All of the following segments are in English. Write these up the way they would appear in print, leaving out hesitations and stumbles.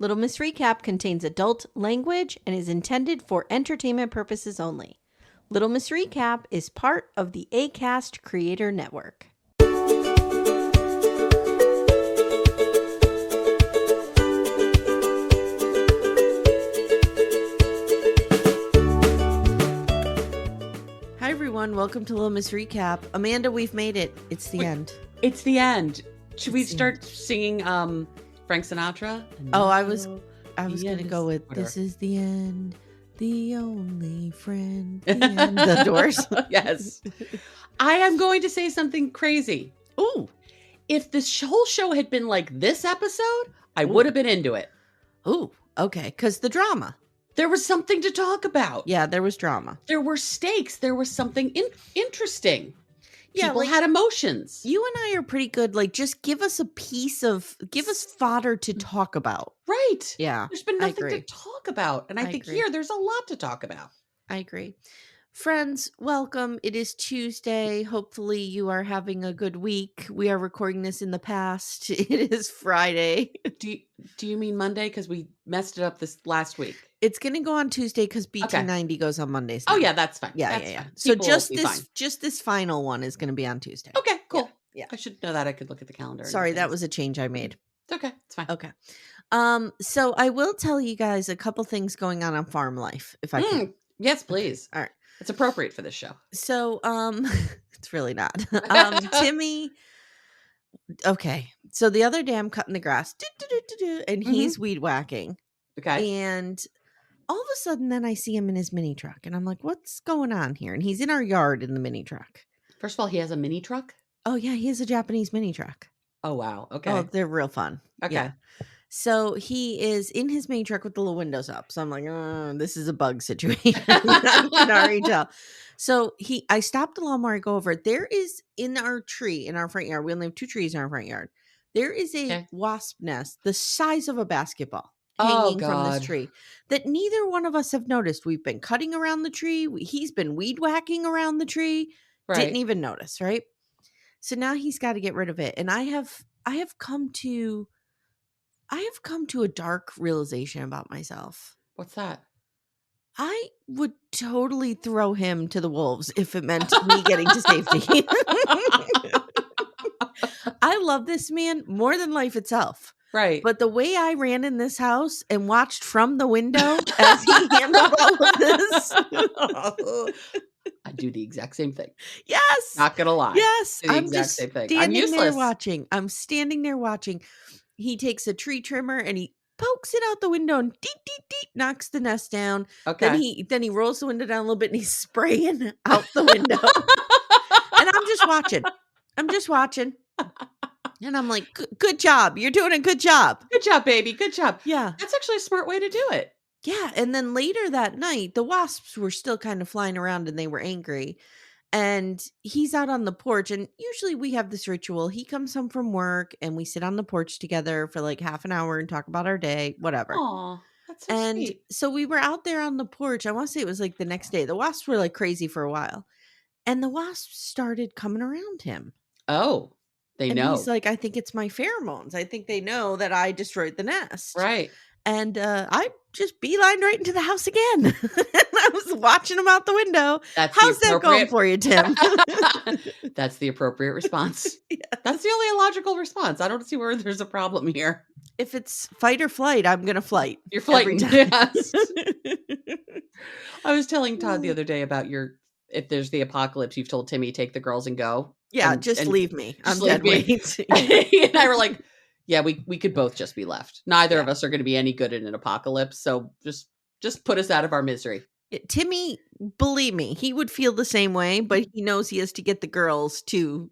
Little Miss Recap contains adult language and is intended for entertainment purposes only. Little Miss Recap is part of the Acast Creator Network. Hi everyone, welcome to Little Miss Recap. Amanda, we've made it. It's the end. It's the end. Should we start singing Frank Sinatra? Oh, I was gonna go with "This is the end, the only friend." The end. The Doors. Yes. I am going to say something crazy. Ooh, if this whole show had been like this episode, I would have been into it. ooh, okay, because the drama. There was something to talk about. Yeah, there was drama. There were stakes. There was something interesting. Yeah, People had emotions. You and I are pretty good. Like, just give us fodder to talk about. Right. Yeah. There's been nothing to talk about. And I think agree. here there's a lot to talk about. I agree. Friends, welcome. It is Tuesday. Hopefully you are having a good week. We are recording this in the past. It is Friday. Do you mean Monday? Because we messed it up this last week. It's going to go on Tuesday because BT90 goes on Mondays now. Oh yeah, that's fine. Yeah, that's yeah. fine. So People just this final one is going to be on Tuesday. Okay, cool. Yeah. I should know that. I could look at the calendar. Sorry, that was a change I made. It's okay. It's fine. Okay. So I will tell you guys a couple things going on farm life, if I can. Yes, please. All right. It's appropriate for this show. So, it's really not. Timmy. Okay. So the other day I'm cutting the grass, and he's weed whacking. Okay. And all of a sudden, then I see him in his mini truck, and I'm like, "What's going on here?" And he's in our yard in the mini truck. First of all, he has a mini truck. Oh yeah, he has a Japanese mini truck. Oh wow. Okay. Oh, they're real fun. Okay. Yeah. So he is in his mini truck with the little windows up. So I'm like, this is a bug situation. I can already tell. So I stopped the lawnmower. I go over. There is in our tree in our front yard. We only have 2 trees in our front yard. There is a wasp nest the size of a basketball hanging from this tree that neither one of us have noticed. We've been cutting around the tree. He's been weed whacking around the tree. Right. Didn't even notice. Right. So now he's got to get rid of it. And I have come to a dark realization about myself. What's that? I would totally throw him to the wolves if it meant me getting to safety. I love this man more than life itself. Right. But the way I ran in this house and watched from the window as he handled all of this. I do the exact same thing. Yes. Not going to lie. Yes. I'm just same thing. I'm useless. There watching. I'm standing there watching. He takes a tree trimmer and he pokes it out the window and knocks the nest down. Okay. Then he rolls the window down a little bit and he's spraying out the window. And I'm just watching. And I'm like, good job. You're doing a good job. Good job, baby. Good job. Yeah. That's actually a smart way to do it. Yeah. And then later that night, the wasps were still kind of flying around and they were angry. And he's out on the porch, and usually we have this ritual. He comes home from work and we sit on the porch together for like half an hour and talk about our day, whatever. Aw, that's so sweet. So we were out there on the porch. I want to say it was like the next day. The wasps were like crazy for a while. And the wasps started coming around him. Oh, they know. He's like, I think it's my pheromones. I think they know that I destroyed the nest. Right. And I just beelined right into the house again. And I was watching him out the window. How's that going for you, Tim? That's the appropriate response. Yes. That's the only logical response. I don't see where there's a problem here. If it's fight or flight, I'm going to flight. You're flighting. Yes. I was telling Todd the other day about if there's the apocalypse, you've told Timmy, take the girls and go. Yeah, just leave me. I'm dead weight. And I were like, yeah, we could both just be left. Neither of us are going to be any good in an apocalypse. So just put us out of our misery. Timmy, believe me, he would feel the same way, but he knows he has to get the girls to,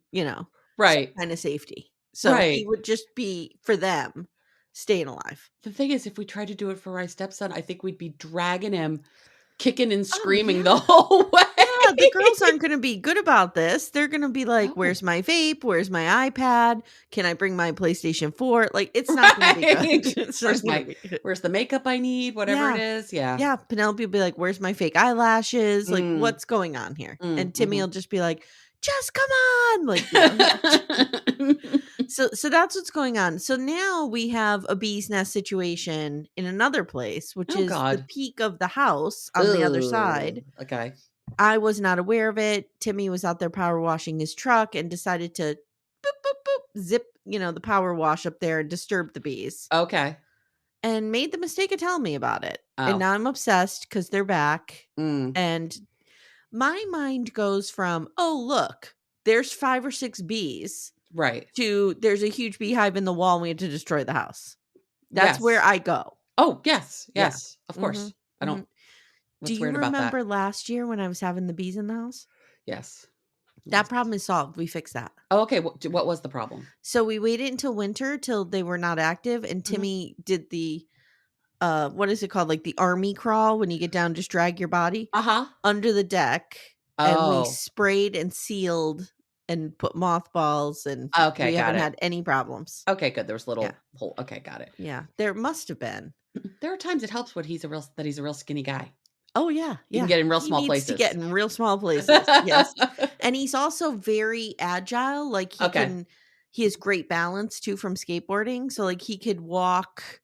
right, some kind of safety. So he would just be, for them, staying alive. The thing is, if we tried to do it for my stepson, I think we'd be dragging him, kicking and screaming the whole way. Yeah, the girls aren't going to be good about this. They're going to be like, where's my vape? Where's my iPad? Can I bring my PlayStation 4? Like, it's not going to be good. Where's the makeup I need? Whatever it is. Yeah. Yeah. Penelope will be like, where's my fake eyelashes? Like, what's going on here? And Timmy will just be like, just come on. Like, you know. So that's what's going on. So now we have a bee's nest situation in another place, which Oh, is the God. peak of the house on the other side. Okay. I was not aware of it. Timmy was out there power washing his truck and decided to boop, boop, boop, zip, the power wash up there and disturb the bees. Okay. And made the mistake of telling me about it. And Oh. now I'm obsessed because they're back. Mm. And my mind goes from, oh, look, there's 5 or 6 bees. Right. To there's a huge beehive in the wall and we had to destroy the house. That's where Yes. I go. Oh, yes. Yeah. Yes. Of course. Mhm, I don't. mhm. What's Do you weird about that? remember last year when I was having the bees in the house? Yes. That problem is solved. We fixed that. Oh, okay. What was the problem? So we waited until winter till they were not active, and Timmy did the what is it called? Like the army crawl when you get down, just drag your body under the deck, and we sprayed and sealed and put mothballs, and Okay, we got haven't it. had any problems. Okay, good. There was a little hole. Okay, got it. Yeah, there must have been. There are times it helps when he's a real skinny guy. Oh yeah, You can get in real small needs places. to get in real small places. Yes, and he's also very agile. Like he has great balance too from skateboarding. So like he could walk,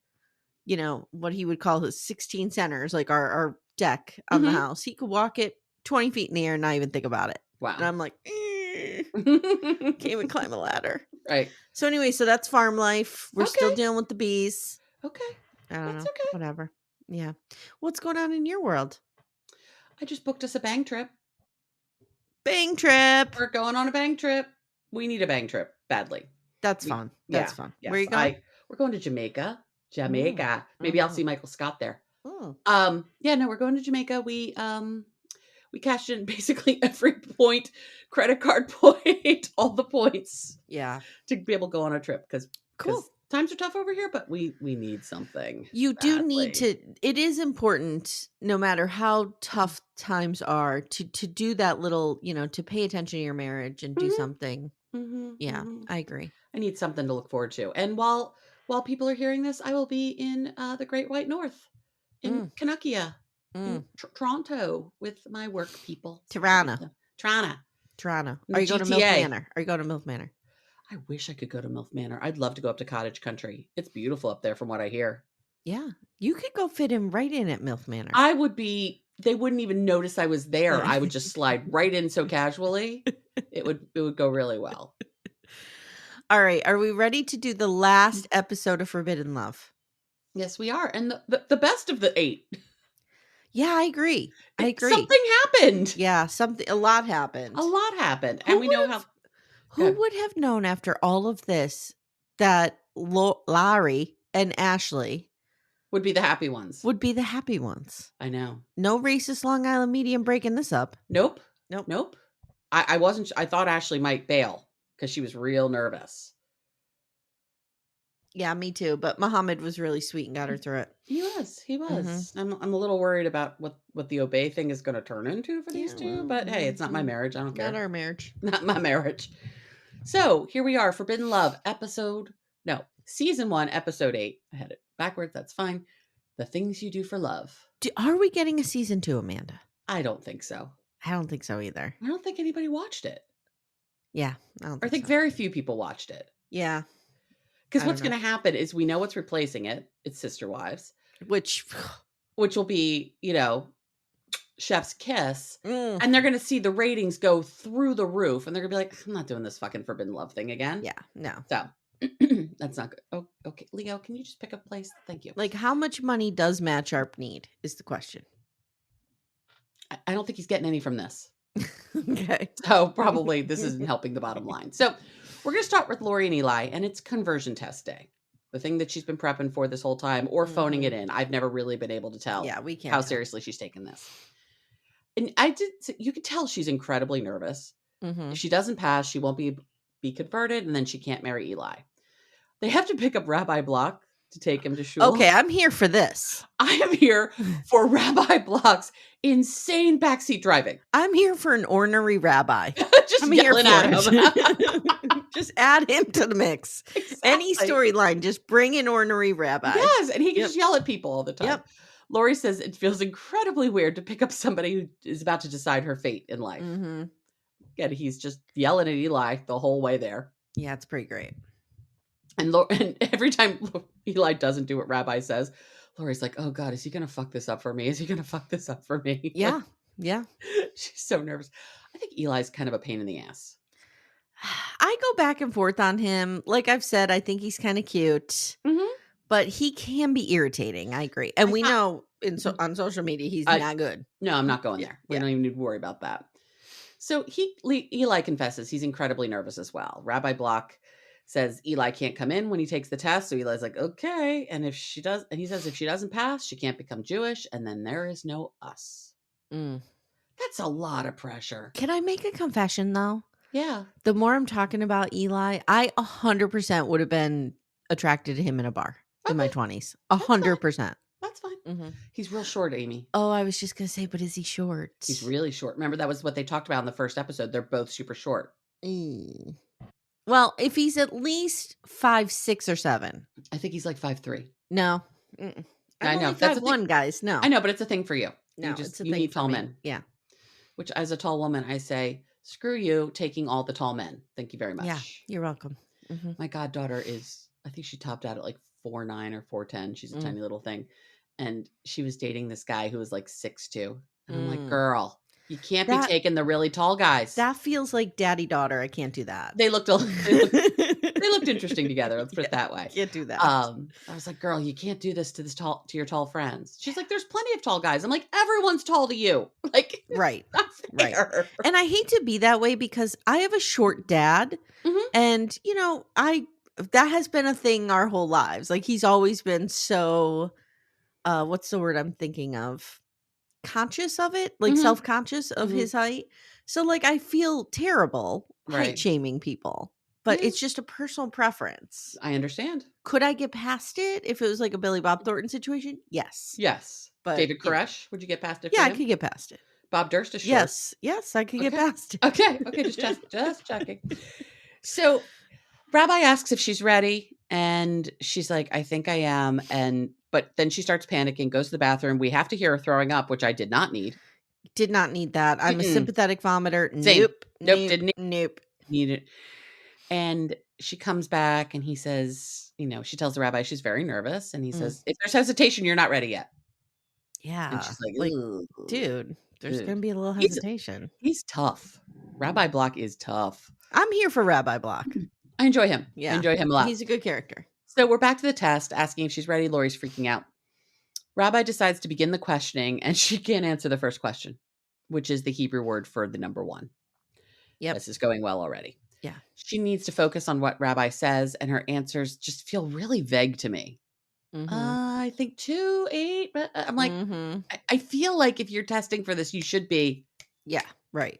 what he would call his 16 centers, like our deck on the house. He could walk it 20 feet in the air and not even think about it. Wow. And I'm like, can't even climb a ladder. Right. So anyway, so that's farm life. We're still dealing with the bees. Okay. I don't know. Okay. Whatever. Yeah. What's going on in your world? I just booked us a bang trip. Bang trip. We're going on a bang trip. We need a bang trip badly. That's fun. That's fun. Yes. Where are you going? We're going to Jamaica. Maybe I'll see Michael Scott there. Oh. Yeah, no, we're going to Jamaica. We cashed in basically every point, credit card point, all the points. Yeah. To be able to go on a trip because cool. Times are tough over here, but we need something. You do need to. It is important, no matter how tough times are, to do that little, to pay attention to your marriage and do something. Yeah, I agree. I need something to look forward to. And while people are hearing this, I will be in the Great White North in Canuckia, in Toronto with my work people. Toronto. In Are you the going to MILF Manor? I wish I could go to MILF Manor. I'd love to go up to Cottage Country. It's beautiful up there from what I hear. Yeah. You could go fit in right in at MILF Manor. They wouldn't even notice I was there. I would just slide right in so casually. It would go really well. All right. Are we ready to do the last episode of Forbidden Love? Yes, we are. And the best of the 8. Yeah, I agree. Something happened. Yeah, a lot happened. And we know how. Who would have known after all of this that Laurie and Ashley would be the happy ones? I know. No racist Long Island medium breaking this up. Nope. I wasn't. I thought Ashley might bail because she was real nervous. Yeah, me too. But Muhammad was really sweet and got her through it. He was. I'm a little worried about what the obey thing is going to turn into for these two. But hey, it's not my marriage. I don't care. Not our marriage. Not my marriage. So here we are, Forbidden Love, season 1, episode 8. I had it backwards. That's fine. The Things You Do for Love. Are we getting a season 2, Amanda? I don't think so. I don't think so either. I don't think anybody watched it. Yeah, I think very few people watched it. Yeah. Because what's going to happen is we know what's replacing it. It's Sister Wives. Which will be, Chef's Kiss. And they're going to see the ratings go through the roof. And they're going to be like, I'm not doing this fucking Forbidden Love thing again. Yeah, no. So that's not good. Oh, okay. Leo, can you just pick up place? Thank you. Like, how much money does Matt Sharp need is the question. I don't think he's getting any from this. Okay. So probably this isn't helping the bottom line. So we're going to start with Laurie and Eli, and it's conversion test day. The thing that she's been prepping for this whole time, or phoning it in. I've never really been able to tell we can't how seriously she's taken this. And you could tell she's incredibly nervous. If she doesn't pass, she won't be converted, and then she can't marry Eli. They have to pick up Rabbi Block to take him to shul. Okay, I'm here for this. I am here for Rabbi Block's insane backseat driving. I'm here for an ornery rabbi. Just yelling at him. Just add him to the mix. Exactly. Any storyline, just bring an ornery rabbi. Yes, and he can just yell at people all the time. Yep. Laurie says it feels incredibly weird to pick up somebody who is about to decide her fate in life. And he's just yelling at Eli the whole way there. Yeah, it's pretty great. And every time Eli doesn't do what Rabbi says, Laurie's like, oh God, is he going to fuck this up for me? Is he going to fuck this up for me? Yeah. Like, yeah. She's so nervous. I think Eli's kind of a pain in the ass. I go back and forth on him. Like I've said, I think he's kind of cute, but he can be irritating. I agree. And we know on social media, he's not good. No, I'm not going there. We don't even need to worry about that. So Eli confesses he's incredibly nervous as well. Rabbi Block says Eli can't come in when he takes the test. So Eli's like, okay. And if she does, and he says, if she doesn't pass, she can't become Jewish. And then there is no us. That's a lot of pressure. Can I make a confession though? Yeah. The more I'm talking about Eli, I 100% would have been attracted to him in a bar in my 20s. 100%. That's fine. He's real short, Amy. Oh, I was just going to say, but is he short? He's really short. Remember, that was what they talked about in the first episode. They're both super short. Well, if he's at least 5'6" or 7. I think he's like 5'3". No. I know. That's 5'1", guys. No. I know, but it's a thing for you. No, it's a thing need tall men. Yeah. Which, as a tall woman, I say, screw you taking all the tall men. Thank you very much. Yeah, you're welcome. My goddaughter is, I think she topped out at like 4'9" or 4'10". She's a tiny little thing. And she was dating this guy who was like 6'2". And I'm like, girl, you can't be taking the really tall guys. That feels like daddy-daughter. I can't do that. They looked interesting together. Let's put it that way. Can't do that. I was like, girl, you can't do this to your tall friends. She's like, there's plenty of tall guys. I'm like, everyone's tall to you. Like, right. And I hate to be that way because I have a short dad. And, that has been a thing our whole lives. Like, he's always been so, what's the word I'm thinking of? Conscious of it, like self-conscious of his height. So like I feel terrible height shaming people, but it's just a personal preference. I understand. Could I get past it if it was like a Billy Bob Thornton situation? Yes. But David Koresh, would you get past it? Yeah, I could get past it. Bob Durst is short. Yes, I could get past it. Okay, just checking. So Rabbi asks if she's ready, and she's like, I think I am, but then she starts panicking, goes to the bathroom. We have to hear her throwing up, which I did not need. Did not need that. I'm a sympathetic vomiter. Same. Nope. Didn't need it. And she comes back and he says, she tells the rabbi she's very nervous. And he says, if there's hesitation, you're not ready yet. Yeah. And she's like dude, there's going to be a little hesitation. He's tough. Rabbi Block is tough. I'm here for Rabbi Block. I enjoy him. Yeah. I enjoy him a lot. He's a good character. So we're back to the test, asking if she's ready. Laurie's freaking out. Rabbi decides to begin the questioning, and she can't answer the first question, which is the Hebrew word for the number 1. Yep. This is going well already. Yeah. She needs to focus on what Rabbi says, and her answers just feel really vague to me. I think 2, 8. But I'm like, I feel like if you're testing for this, you should be. Yeah, right.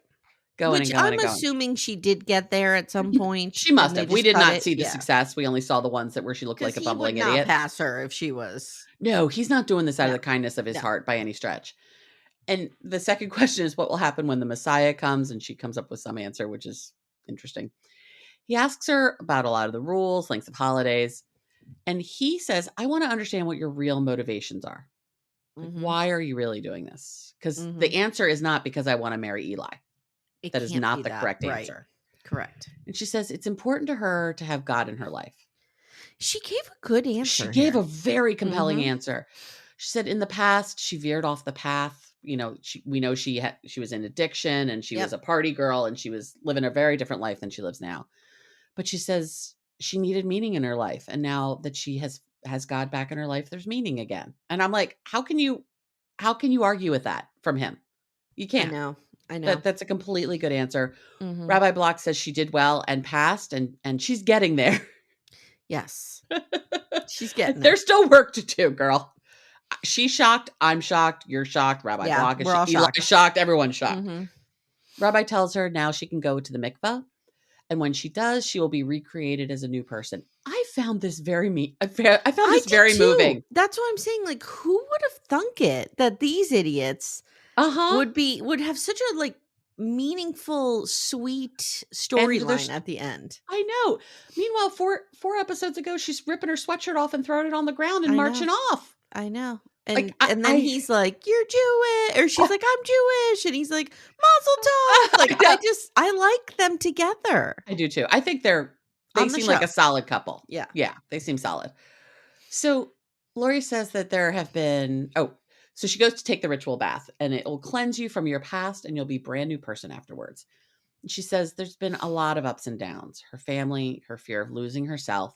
Which I'm assuming she did get there at some point. She must have. We did not see the success. We only saw the ones where she looked like a bumbling idiot. He would not pass her if she was. No, he's not doing this out of the kindness of his heart by any stretch. And the second question is what will happen when the Messiah comes, and she comes up with some answer, which is interesting. He asks her about a lot of the rules, lengths of holidays, and he says, I want to understand what your real motivations are. Like, why are you really doing this? Because the answer is not because I want to marry Eli. That is not the correct answer. Correct. And she says it's important to her to have God in her life. She gave a good answer. She gave a very compelling answer. She said in the past, she veered off the path. We know she was in addiction, and she was a party girl, and she was living a very different life than she lives now. But she says she needed meaning in her life. And now that she has God back in her life, there's meaning again. And I'm like, how can you argue with that from him? You can't. I know. That's a completely good answer. Rabbi Block says she did well and passed, and she's getting there. Yes. She's getting there. There's still work to do, girl. She's shocked. I'm shocked. You're shocked. Rabbi Block is all shocked. Shocked. Everyone's shocked. Rabbi tells her now she can go to the mikveh. And when she does, she will be recreated as a new person. I found this very moving. That's what I'm saying. Like, who would have thunk it that these idiots would have such a meaningful, sweet storyline at the end. I know. Meanwhile, four episodes ago, she's ripping her sweatshirt off and throwing it on the ground and marching off. I know. And then he's like, "You're Jewish," or she's like, "I'm Jewish," and he's like, "Mazel tov." Like I like them together. I do too. I think they seem like a solid couple. Yeah. Yeah, they seem solid. So Laurie says that there have been so she goes to take the ritual bath and it will cleanse you from your past and you'll be a brand new person afterwards. And she says there's been a lot of ups and downs. Her family, her fear of losing herself,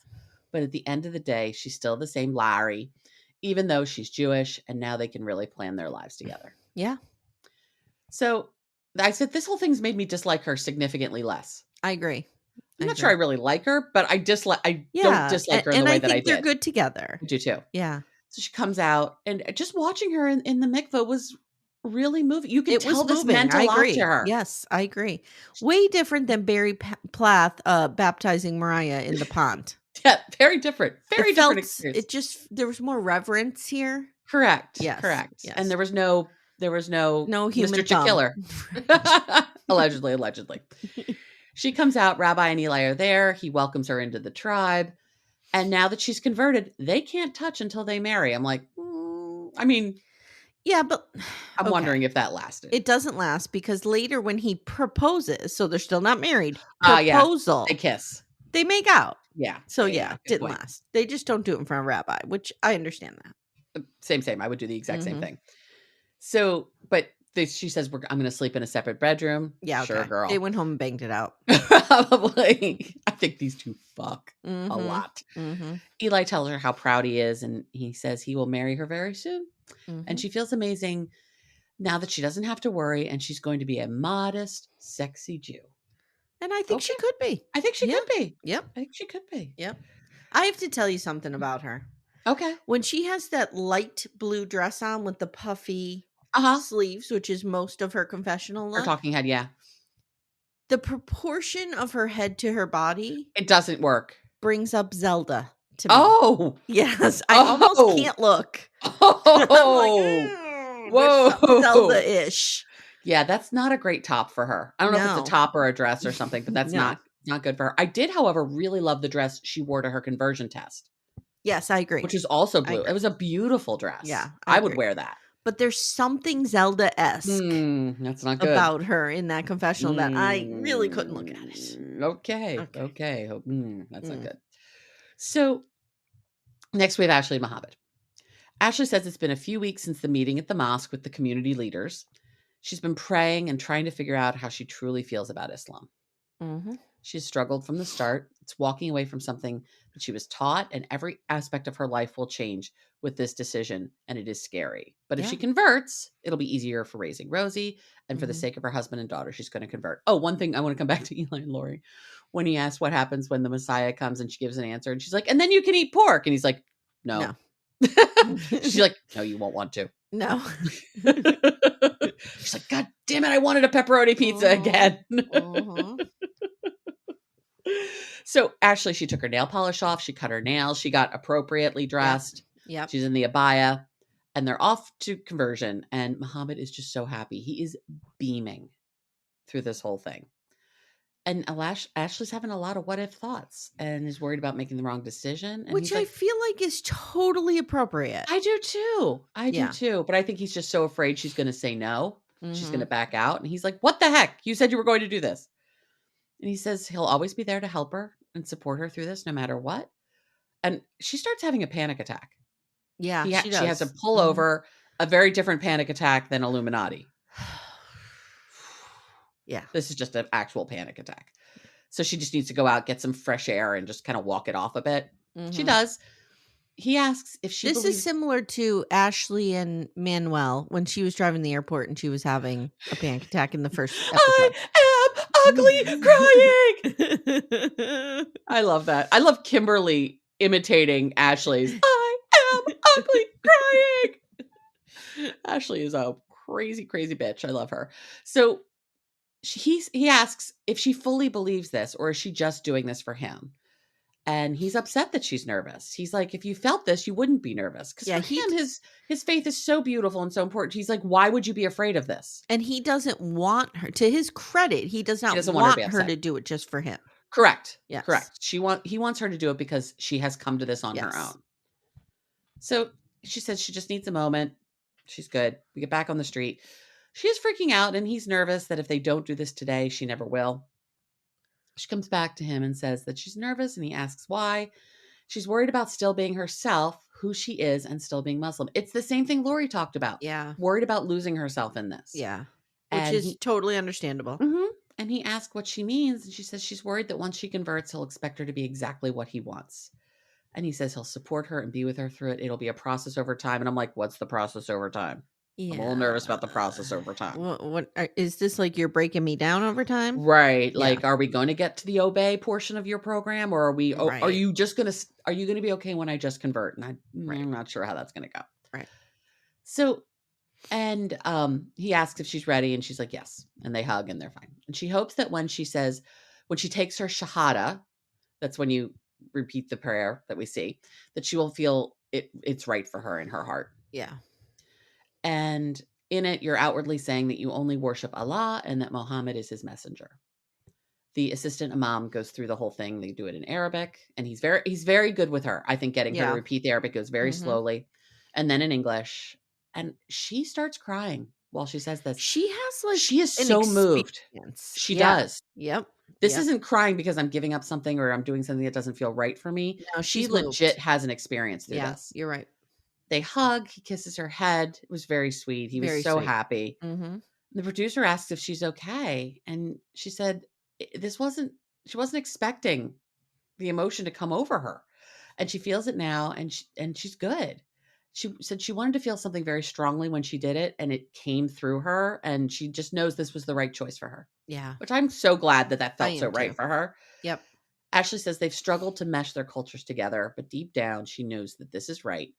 but at the end of the day, she's still the same Laurie, even though she's Jewish, and now they can really plan their lives together. Yeah. So I said, this whole thing's made me dislike her significantly less. I agree. I'm not sure I really like her, but I don't dislike her in the way that I did. They're good together. I do too. Yeah. So she comes out, and just watching her in the mikveh was really moving. You could tell this meant a lot to her. Yes, I agree. Way different than Barry Plath baptizing Mariah in the pond. Yeah, very different. Very different experience. There was more reverence here. Correct. Yes. Correct. Yes. And there was no human Mr. Killer. Allegedly. She comes out, Rabbi and Eli are there. He welcomes her into the tribe. And now that she's converted, they can't touch until they marry. I'm like, yeah, but I'm wondering if that lasted. It doesn't last because later when he proposes, so they're still not married. Proposal. They kiss. They make out. Yeah. So didn't last. They just don't do it in front of Rabbi, which I understand that. Same. I would do the exact same thing. So, but she says, I'm going to sleep in a separate bedroom. Yeah. Sure, girl. They went home and banged it out. Probably. I think these two fuck a lot. Mm-hmm. Eli tells her how proud he is, and he says he will marry her very soon. Mm-hmm. And she feels amazing now that she doesn't have to worry, and she's going to be a modest, sexy Jew. And I think she could be. I think she could be. Yep. I think she could be. Yep. I have to tell you something about her. Okay. When she has that light blue dress on with the puffy sleeves, which is most of her confessional look. Her talking head, yeah. The proportion of her head to her body. It doesn't work. Brings up Zelda to me. Oh. Yes. I almost can't look. Oh. Whoa. Zelda-ish. Yeah, that's not a great top for her. I don't know if it's a top or a dress or something, but that's not good for her. I did, however, really love the dress she wore to her conversion test. Yes, I agree. Which is also blue. It was a beautiful dress. Yeah. I would wear that. But there's something Zelda-esque that's not good. about her in that confessional that I really couldn't look at it. Okay. That's not good. So next we have Ashley and Mohammed. Ashley says it's been a few weeks since the meeting at the mosque with the community leaders. She's been praying and trying to figure out how she truly feels about Islam. Mm-hmm. She's struggled from the start. It's walking away from something that she was taught, and every aspect of her life will change with this decision, and it is scary. But if she converts, it'll be easier for raising Rosie, and for the sake of her husband and daughter, she's going to convert. Oh, one thing I want to come back to Eli and Laurie. When he asked what happens when the Messiah comes, and she gives an answer, and she's like, and then you can eat pork. And he's like, no. She's like, no, you won't want to. No. She's like, God damn it, I wanted a pepperoni pizza again. So Ashley, she took her nail polish off. She cut her nails. She got appropriately dressed. Yeah. She's in the abaya. And they're off to conversion. And Mohammed is just so happy. He is beaming through this whole thing. And Ashley's having a lot of what if thoughts and is worried about making the wrong decision. And which I feel like is totally appropriate. I do too. Do too. But I think he's just so afraid she's going to say no. She's going to back out. And he's like, what the heck? You said you were going to do this. And he says he'll always be there to help her and support her through this no matter what. And she starts having a panic attack. Yeah, she has to pull over, a very different panic attack than Illuminati. Yeah. This is just an actual panic attack. So she just needs to go out, get some fresh air, and just kind of walk it off a bit. She does. He asks if she This is similar to Ashley and Manuel when she was driving the airport and she was having a panic attack in the first episode. I am ugly crying. I love that. I love Kimberly imitating Ashley's I am ugly crying. Ashley is a crazy, crazy bitch. I love her. So he asks if she fully believes this or is she just doing this for him? And he's upset that she's nervous. He's like, if you felt this, you wouldn't be nervous. Because for him, his faith is so beautiful and so important. He's like, why would you be afraid of this? And he doesn't want her, to his credit, he does not want her to do it just for him. Correct. Yes. Correct. He wants her to do it because she has come to this on her own. So she says she just needs a moment. She's good. We get back on the street. She is freaking out, and he's nervous that if they don't do this today, she never will. She comes back to him and says that she's nervous, and he asks why. She's worried about still being herself, who she is, and still being Muslim. It's the same thing Laurie talked about. Yeah. Worried about losing herself in this. Yeah. Which is totally understandable. And he asked what she means, and she says she's worried that once she converts, he'll expect her to be exactly what he wants. And he says he'll support her and be with her through it. It'll be a process over time. And I'm like, what's the process over time? Yeah. I'm a little nervous about the process over time. What is this, like you're breaking me down over time? Right. Like, are we going to get to the obey portion of your program, or are we? Right. Are you just going to? Are you going to be okay when I just convert? And I'm not sure how that's going to go. Right. So, and he asks if she's ready, and she's like, yes. And they hug, and they're fine. And she hopes that when she takes her shahada, that's when you repeat the prayer that we see, that she will feel it's right for her in her heart. Yeah. And in it, you're outwardly saying that you only worship Allah and that Muhammad is his messenger. The assistant imam goes through the whole thing. They do it in Arabic, and he's very good with her. I think getting her to repeat the Arabic goes very slowly, and then in English. And she starts crying while she says this. She has she is so moved. She does. Yep. This isn't crying because I'm giving up something or I'm doing something that doesn't feel right for me. No, she legit has an experience through this. You're right. They hug. He kisses her head. It was very sweet. He was so happy. The producer asks if she's okay. And she said she wasn't expecting the emotion to come over her. And she feels it now, and she's good. She said she wanted to feel something very strongly when she did it, and it came through her, and she just knows this was the right choice for her. Yeah. Which I'm so glad that felt so right for her. Yep. Ashley says they've struggled to mesh their cultures together, but deep down she knows that this is right,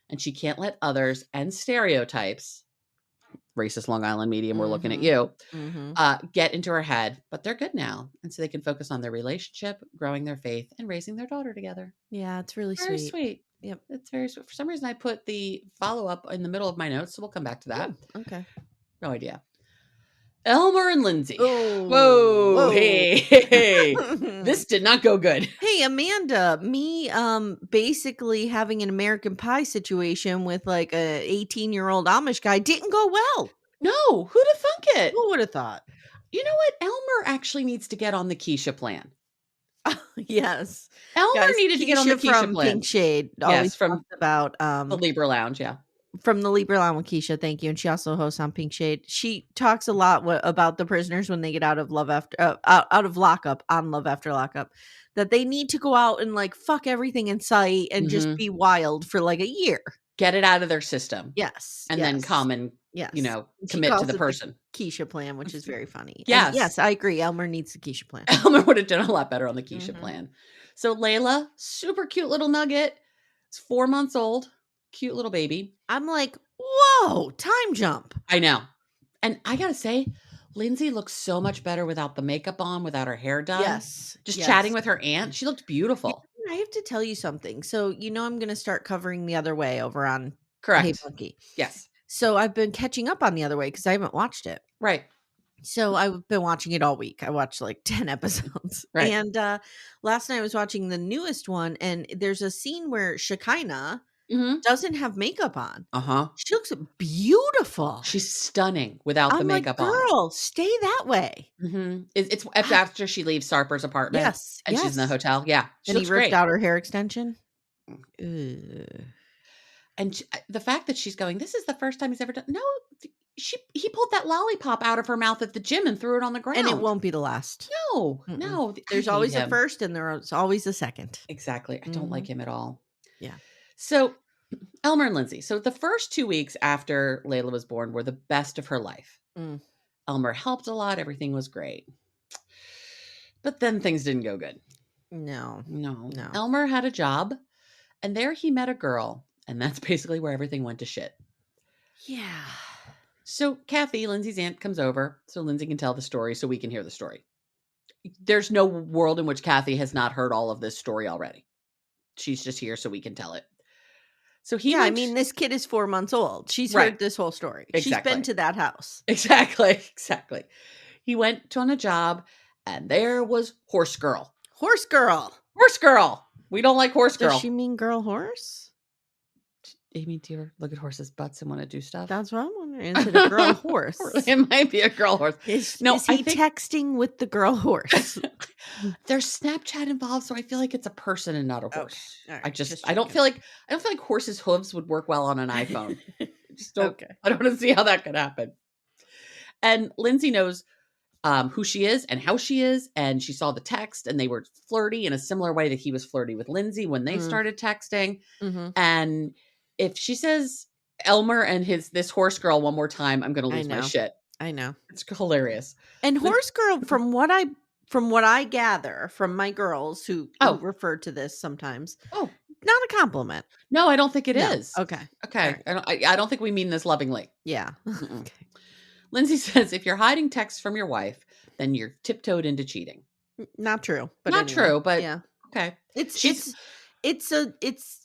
and she can't let others and stereotypes, racist Long Island medium, we're looking at you, get into her head. But they're good now, and so they can focus on their relationship, growing their faith, and raising their daughter together. Yeah, it's really very sweet. Yep. It's very sweet. For some reason, I put the follow-up in the middle of my notes, so we'll come back to that. Oh, okay. No idea. Elmer and Lindsey. Oh, whoa. Hey. This did not go good. Hey, Amanda, me basically having an American Pie situation with like a 18-year-old Amish guy didn't go well. No, who'd have thunk it? Who would have thought? You know what? Elmer actually needs to get on the Keisha plan. Yes. Elmer needed to get on the Keisha from plan. Pink Shade always talks about the Libra Lounge, yeah. From the Libra Lounge with Keisha, thank you. And she also hosts on Pink Shade. She talks a lot about the prisoners when they get out of out of lockup, on Love After Lockup, that they need to go out and like fuck everything in sight and just be wild for like a year. Get it out of their system. Yes. And then come and commit to the person. The Keisha plan, which is very funny. Yes. And yes, I agree. Elmer needs the Keisha plan. Elmer would have done a lot better on the Keisha plan. So Layla, super cute little nugget. It's 4 months old. Cute little baby. I'm like, whoa, time jump. I know. And I got to say, Lindsey looks so much better without the makeup on, without her hair done. Yes. Just chatting with her aunt. She looked beautiful. I have to tell you something. So, I'm going to start covering The Other Way over on Correct. Hey Bunky. Yes. So I've been catching up on The Other Way because I haven't watched it. Right. So I've been watching it all week. I watched like 10 episodes. Right. And last night I was watching the newest one, and there's a scene where Shekinah doesn't have makeup on. She looks beautiful. She's stunning without the makeup on. Girl, stay that way. It's after she leaves Sarper's apartment. Yes. And she's in the hotel. Yeah. She looks ripped out her hair extension. And the fact that she's going, this is the first time he's ever done. No, he pulled that lollipop out of her mouth at the gym and threw it on the ground. And it won't be the last. No. There's always a first and there's always a second. Exactly. I don't like him at all. Yeah. So Elmer and Lindsey. So the first 2 weeks after Layla was born were the best of her life. Elmer helped a lot. Everything was great. But then things didn't go good. No. Elmer had a job, and there he met a girl, and that's basically where everything went to shit. Yeah. So Kathy, Lindsey's aunt, comes over so Lindsey can tell the story so we can hear the story. There's no world in which Kathy has not heard all of this story already. She's just here so we can tell it. So this kid is 4 months old. She's heard this whole story. Exactly. She's been to that house. Exactly. He went on a job, and there was Horse Girl. Horse Girl. We don't like Horse Girl. Does she mean girl horse? Amy, do you ever look at horses' butts and want to do stuff? That's what I'm wondering. Is it a girl horse? It might be a girl horse. Is he texting with the girl horse? There's Snapchat involved, so I feel like it's a person and not a horse. Okay. Right. I don't feel like horses' hooves would work well on an iPhone. I don't want to see how that could happen. And Lindsey knows who she is and how she is, and she saw the text, and they were flirty in a similar way that he was flirty with Lindsey when they started texting. Mm-hmm. And if she says Elmer and this horse girl one more time, I'm going to lose my shit. I know. It's hilarious. And horse girl, from what I gather from my girls who refer to this sometimes, not a compliment. No, I don't think it is. Okay. Right. I don't think we mean this lovingly. Yeah. Okay. Lindsey says, if you're hiding texts from your wife, then you're tiptoed into cheating. Not true. But not anyway. true, but yeah. Okay. It's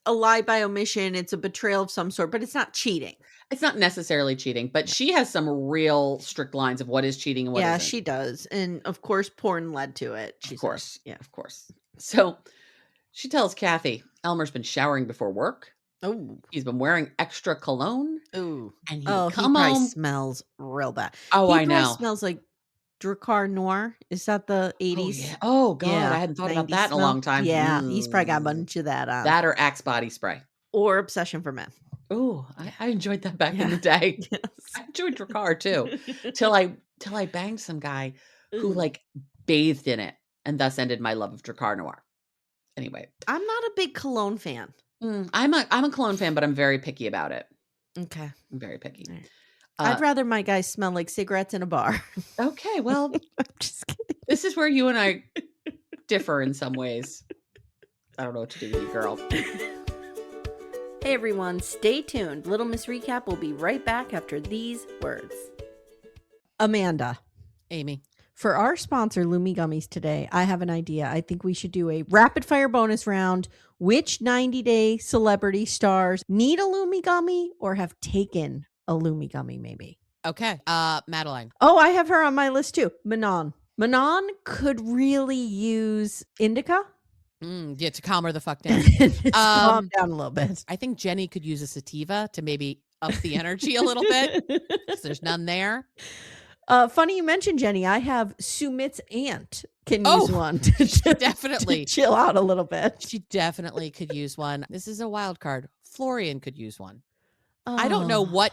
a lie by omission. It's a betrayal of some sort, but it's not cheating. It's not necessarily cheating, but she has some real strict lines of what is cheating and what isn't. Yeah, she does. And of course, porn led to it. Of course. Yeah, of course. So she tells Kathy, Elmer's been showering before work. Oh. He's been wearing extra cologne. Oh. And he probably smells real bad. I know. He smells like Drakkar Noir. Is that the 80s? Oh, God. Yeah. I hadn't thought about that in a long time. Yeah. He's probably got a bunch of that on. That or Axe body spray. Or Obsession for Men. Oh, I enjoyed that back in the day. Yes. I enjoyed Drakkar too. Till I banged some guy who like bathed in it and thus ended my love of Drakkar Noir. Anyway. I'm not a big cologne fan. I'm a cologne fan, but I'm very picky about it. Okay. I'm very picky. Right. I'd rather my guys smell like cigarettes in a bar. Okay, well, I'm just kidding. This is where you and I differ in some ways. I don't know what to do with you, girl. Hey everyone, stay tuned. Little Miss Recap will be right back after these words. Amanda. Amy. For our sponsor, Lumi Gummies today, I have an idea. I think we should do a rapid fire bonus round. Which 90-day celebrity stars need a Lumi Gummy or have taken a Lumi Gummy maybe? Okay. Madeline. Oh, I have her on my list too. Manon. Manon could really use indica. Yeah, to calm her the fuck down. Calm down a little bit. I think Jenny could use a sativa to maybe up the energy a little bit because there's none there. Funny you mentioned Jenny. I have Sumit's aunt can use one definitely to chill out a little bit. She definitely could use one. This is a wild card. Florian could use one. I don't know what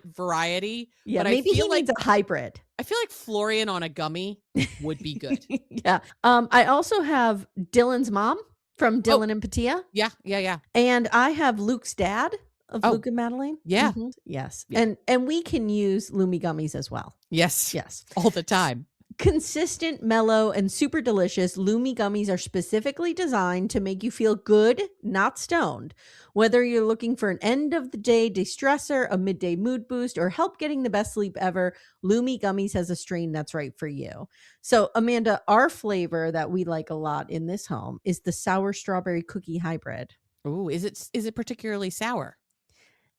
variety. Yeah, but maybe he needs a hybrid. I feel like Florian on a gummy would be good. Yeah. I also have Dylan's mom from Dylan and Patia. Yeah. And I have Luke's dad of Luke and Madeline. Yeah. Mm-hmm. Yes. Yeah. And we can use Lumi Gummies as well. Yes. All the time. Consistent, mellow, and super delicious, Lumi Gummies are specifically designed to make you feel good, not stoned. Whether you're looking for an end-of-the-day de-stressor, a midday mood boost, or help getting the best sleep ever, Lumi Gummies has a strain that's right for you. So, Amanda, our flavor that we like a lot in this home is the sour strawberry cookie hybrid. Ooh, is it particularly sour?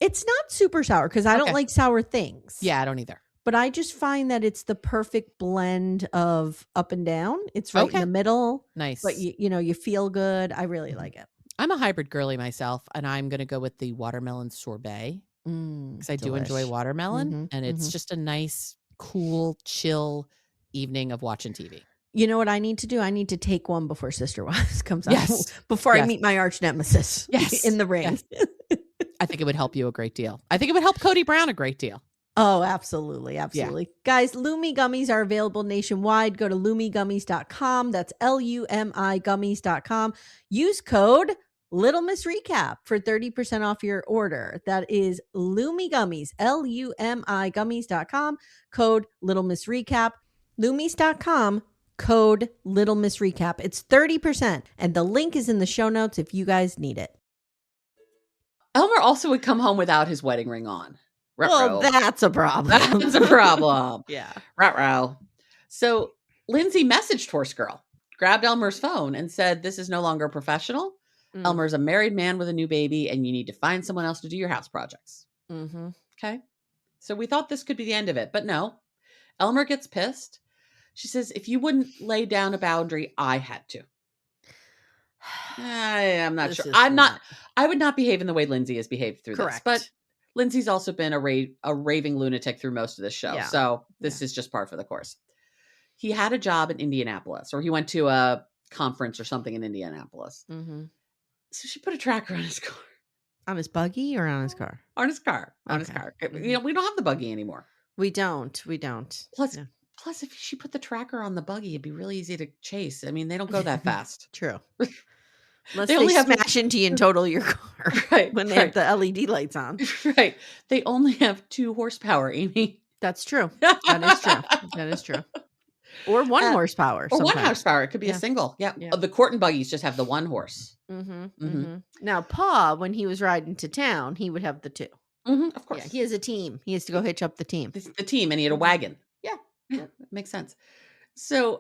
It's not super sour because I don't like sour things. Yeah, I don't either. But I just find that it's the perfect blend of up and down. It's right in the middle. Nice. But you feel good. I really like it. I'm a hybrid girly myself, and I'm going to go with the watermelon sorbet because I do enjoy watermelon, and it's just a nice, cool, chill evening of watching TV. You know what I need to do? I need to take one before Sister Wives comes out. Before I meet my arch nemesis in the ring. Yes. I think it would help you a great deal. I think it would help Cody Brown a great deal. Oh, absolutely. Absolutely. Yeah. Guys, Lumi Gummies are available nationwide. Go to lumigummies.com. That's LUMI gummies.com. Use code Little Miss Recap for 30% off your order. That is Lumi Gummies, LUMI gummies.com. Code Little Miss Recap. Lumis.com. Code Little Miss Recap. It's 30%. And the link is in the show notes if you guys need it. Elmer also would come home without his wedding ring on. Ruh-roh. Well, that's a problem. That's a problem. Yeah. Ruh-roh. So Lindsey messaged Horse Girl, grabbed Elmer's phone and said, this is no longer professional. Elmer's a married man with a new baby and you need to find someone else to do your house projects. Mm-hmm. Okay. So we thought this could be the end of it, but no. Elmer gets pissed. She says, if you wouldn't lay down a boundary, I had to. I'm not sure. I would not behave in the way Lindsey has behaved through this. But Lindsey's also been a raving lunatic through most of this show. Yeah. So this is just par for the course. He had a job in Indianapolis, or he went to a conference or something in Indianapolis. Mm-hmm. So she put a tracker on his car. On his buggy or on his car? On his car. On his car. You know, we don't have the buggy anymore. We don't. Plus, if she put the tracker on the buggy, it'd be really easy to chase. I mean, they don't go that fast. True. Unless they smash into you and total your car. Right. When they have the LED lights on. Right. They only have 2 horsepower, Amy. That's true. That is true. Or 1 horsepower. Or 1 horsepower. It could be a single. Yeah. The Corton buggies just have the 1 horse. Mm-hmm. Mm-hmm. Now, Pa, when he was riding to town, he would have the 2. Mm-hmm, of course. Yeah, he has a team. He has to go hitch up the team. The team, and he had a wagon. Yeah, it makes sense. So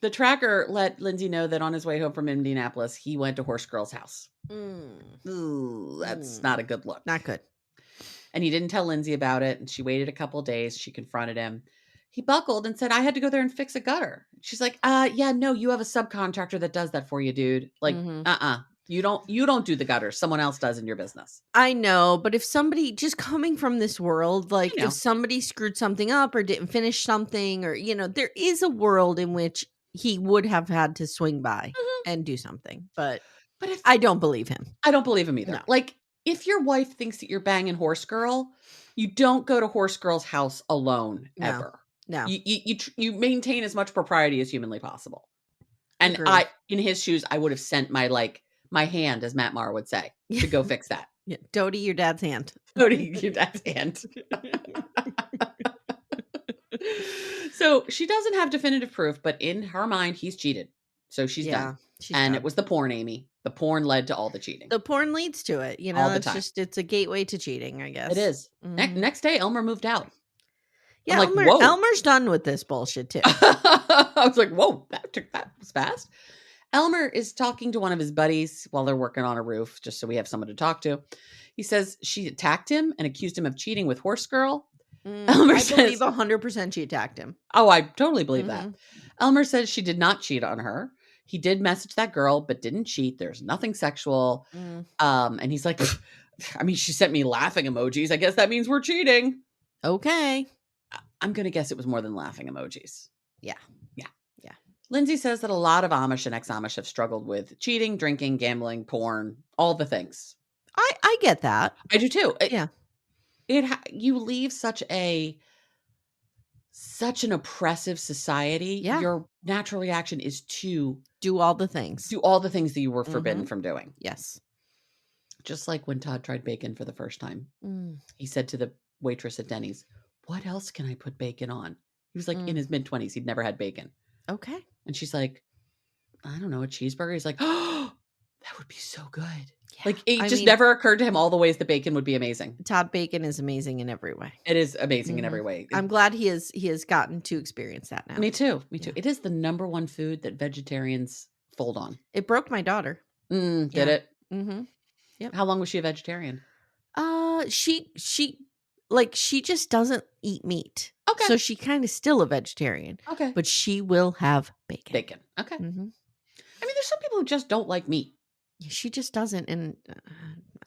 the tracker let Lindsey know that on his way home from Indianapolis, he went to Horse Girl's house. Ooh, that's not a good look. Not good. And he didn't tell Lindsey about it. And she waited a couple of days. She confronted him. He buckled and said, I had to go there and fix a gutter. She's like, yeah, no, you have a subcontractor that does that for you, dude. Like, You don't do the gutters. Someone else does in your business. I know, but if somebody just coming from this world, like if somebody screwed something up or didn't finish something, or, you know, there is a world in which he would have had to swing by and do something. But if, I don't believe him. I don't believe him either. No. Like, if your wife thinks that you're banging Horse Girl, you don't go to Horse Girl's house alone ever. No. You maintain as much propriety as humanly possible. And Agreed. In his shoes, I would have sent my hand, as Matt Maher would say, to go fix that. Yeah. Dodie, your dad's hand. Dodie, your dad's hand. So she doesn't have definitive proof, but in her mind, he's cheated. So she's done. It was the porn, Amy. The porn led to all the cheating. The porn leads to it. You know, all the time. It's a gateway to cheating, I guess. It is. Mm-hmm. Next day, Elmer moved out. Yeah, Elmer's done with this bullshit too. I was like, whoa, that was fast. Elmer is talking to one of his buddies while they're working on a roof, just so we have someone to talk to. He says she attacked him and accused him of cheating with Horse Girl. Elmer says, believe 100% she attacked him. Oh, I totally believe that. Elmer says she did not cheat on her. He did message that girl, but didn't cheat. There's nothing sexual. And he's like, I mean, she sent me laughing emojis. I guess that means we're cheating. Okay. I'm going to guess it was more than laughing emojis. Yeah. Lindsey says that a lot of Amish and ex-Amish have struggled with cheating, drinking, gambling, porn, all the things. I get that. I do too. Yeah. You leave such an oppressive society. Yeah. Your natural reaction is to do all the things. Do all the things that you were forbidden from doing. Yes. Just like when Todd tried bacon for the first time. He said to the waitress at Denny's, what else can I put bacon on? He was like in his mid-20s. He'd never had bacon. Okay. And she's like, I don't know, a cheeseburger. He's like, oh, that would be so good. Yeah. Like, it never occurred to him all the ways that bacon would be amazing. Todd Bacon is amazing in every way. It is amazing in every way. I'm glad he has gotten to experience that now. Me too. Yeah. It is the number one food that vegetarians fold on. It broke my daughter. Did it? Mm-hmm. Yep. How long was she a vegetarian? She just doesn't eat meat. Okay. So she kind of still a vegetarian. Okay. But she will have bacon. Okay. I mean, there's some people who just don't like meat. She just doesn't. And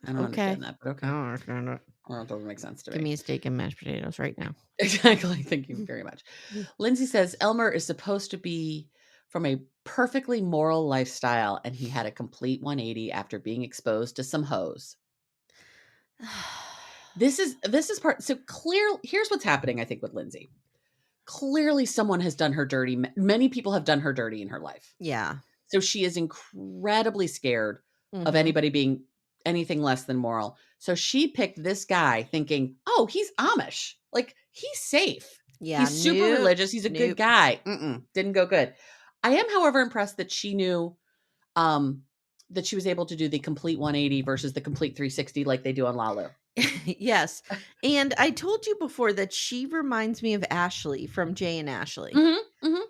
I don't understand that, but okay. I don't understand it. Well, it doesn't make sense to me. Give me a steak and mashed potatoes right now. Exactly. Thank you very much. Lindsey says Elmer is supposed to be from a perfectly moral lifestyle, and he had a complete 180 after being exposed to some hoes. This is part. So here's what's happening, I think, with Lindsey. Clearly someone has done her dirty. Many people have done her dirty in her life. Yeah. So she is incredibly scared of anybody being anything less than moral. So she picked this guy thinking, oh, he's Amish. Like, he's safe. Yeah. He's super religious. He's a good guy. Didn't go good. I am, however, impressed that she knew that she was able to do the complete 180 versus the complete 360 like they do on Lalu. Yes. And I told you before that she reminds me of Ashley from Jay and Ashley.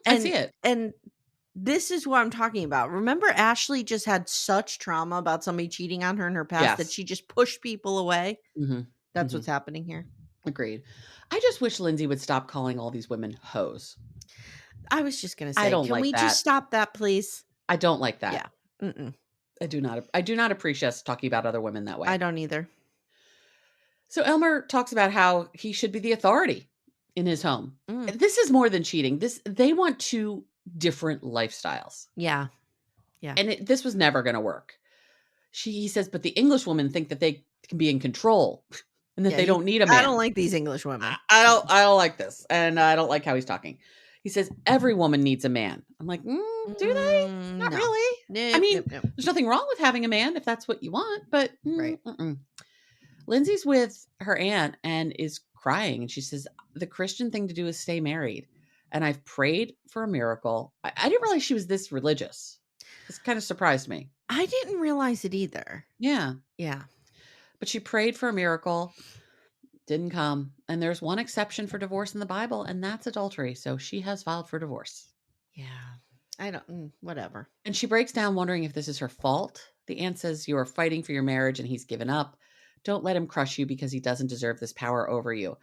I see it. And this is what I'm talking about. Remember, Ashley just had such trauma about somebody cheating on her in her past that she just pushed people away. That's what's happening here. Agreed. I just wish Lindsey would stop calling all these women hoes. I was just going to say, can we just stop that, please? I don't like that. Yeah. I do not appreciate us talking about other women that way. I don't either. So Elmer talks about how he should be the authority in his home. This is more than cheating. They want two different lifestyles. Yeah. And this was never going to work. He says, but the English women think that they can be in control and that they don't need a man. I don't like these English women. I don't like this. And I don't like how he's talking. He says, every woman needs a man. I'm like, do they? Not really. Nope, I mean, there's nothing wrong with having a man if that's what you want, but right. Lindsey's with her aunt and is crying. And she says, the Christian thing to do is stay married. And I've prayed for a miracle. I didn't realize she was this religious. This kind of surprised me. I didn't realize it either. Yeah. Yeah. But she prayed for a miracle. Didn't come. And there's one exception for divorce in the Bible, and that's adultery. So she has filed for divorce. Yeah. I don't, whatever. And she breaks down wondering if this is her fault. The aunt says, you are fighting for your marriage and he's given up. Don't let him crush you because he doesn't deserve this power over you.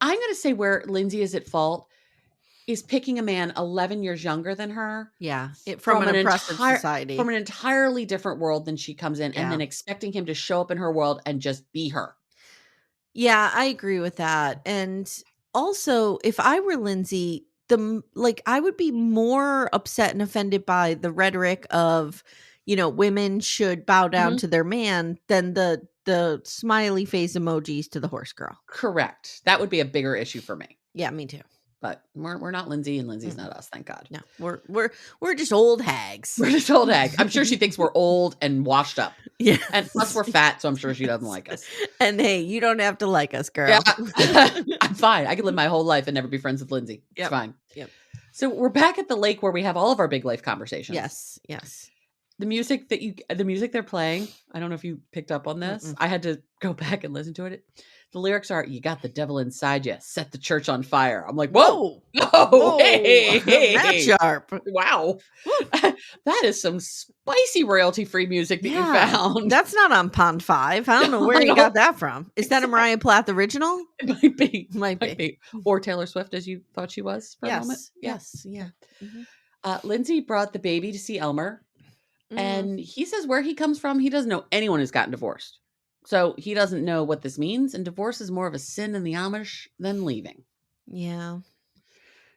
I'm going to say where Lindsey is at fault is picking a man 11 years younger than her. Yeah. From an oppressive society. From an entirely different world than she comes in, and then expecting him to show up in her world and just be her. Yeah, I agree with that. And also, if I were Lindsey, I would be more upset and offended by the rhetoric of, women should bow down to their man than the smiley face emojis to the horse girl. Correct. That would be a bigger issue for me. Yeah, me too. But we're not Lindsey, and Lindsey's not us, thank God. No, we're just old hags. We're just old hags. I'm sure she thinks we're old and washed up. Yeah. And plus we're fat, so I'm sure she doesn't like us. And hey, you don't have to like us, girl. Yeah. I'm fine. I could live my whole life and never be friends with Lindsey. It's fine. Yep. So we're back at the lake where we have all of our big life conversations. Yes. The music they're playing, I don't know if you picked up on this. I had to go back and listen to it. The lyrics are, you got the devil inside you, set the church on fire. I'm like, whoa. Hey. That's sharp. Wow. That is some spicy royalty-free music that you found. That's not on Pond 5. I don't know where you got that from. Is that a Mariah Plath original? It might be. Or Taylor Swift, as you thought she was for a moment. Yes. Yeah. Lindsey brought the baby to see Elmer. And he says where he comes from, he doesn't know anyone who's gotten divorced. So he doesn't know what this means. And divorce is more of a sin in the Amish than leaving. Yeah.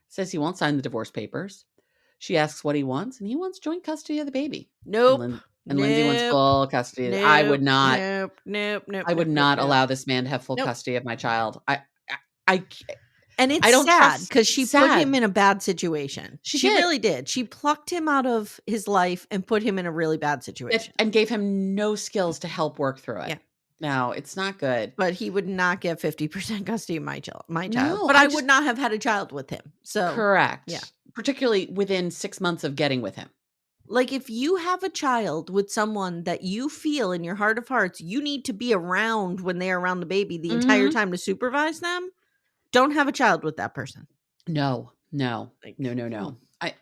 Says he won't sign the divorce papers. She asks what he wants, and he wants joint custody of the baby. Nope. And Lindsey wants full custody. Nope. I would not. Nope. I would not allow this man to have full custody of my child. And it's sad because she put him in a bad situation. She really did. She plucked him out of his life and put him in a really bad situation. And gave him no skills to help work through it. Yeah. No, it's not good. But he would not get 50% custody of my child. No, but I would not have had a child with him. So correct. Yeah. Particularly within 6 months of getting with him. Like if you have a child with someone that you feel in your heart of hearts, you need to be around when they're around the baby the entire time to supervise them. Don't have a child with that person. No. I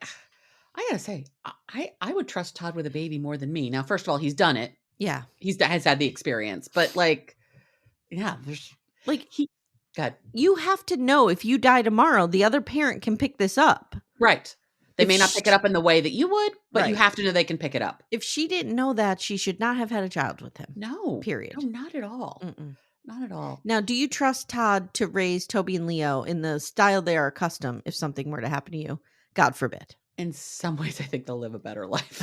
gotta say, I would trust Todd with a baby more than me. Now, first of all, he's done it. Yeah. Has had the experience, but there's God. You have to know if you die tomorrow, the other parent can pick this up. Right. They may not pick it up in the way that you would, but you have to know they can pick it up. If she didn't know that, she should not have had a child with him. No. Period. No, not at all. Not at all. Now, do you trust Todd to raise Toby and Leo in the style they are accustomed if something were to happen to you? God forbid. In some ways, I think they'll live a better life.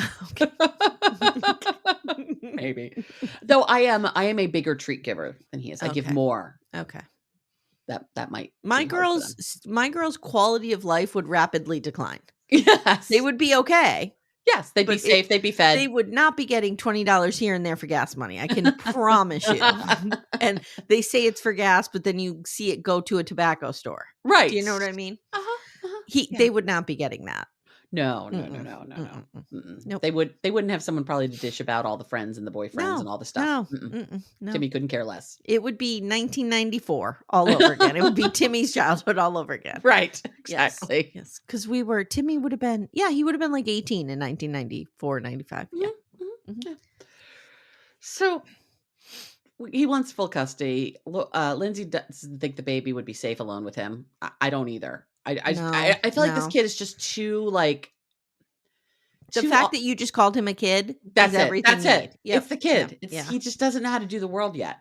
Maybe. Though I am a bigger treat giver than he is. I give more. Okay. That might. My girls' quality of life would rapidly decline. Yes. They would be okay. Yes, they'd be safe. They'd be fed. They would not be getting $20 here and there for gas money. I can promise you. And they say it's for gas, but then you see it go to a tobacco store. Right. Do you know what I mean? They would not be getting that. No. Nope. They wouldn't have someone probably to dish about all the friends and the boyfriends and all the stuff. No. Timmy couldn't care less. It would be 1994 all over again. It would be Timmy's childhood all over again. Right. Exactly. Yes. Because Timmy would have been, he would have been like 18 in 1994, 95. Yeah. Yeah. So he wants full custody. Lindsey doesn't think the baby would be safe alone with him. I don't either. I feel like this kid is just too The fact that you just called him a kid. That's is it. Everything That's it. Yep. It's the kid. Yeah. He just doesn't know how to do the world yet.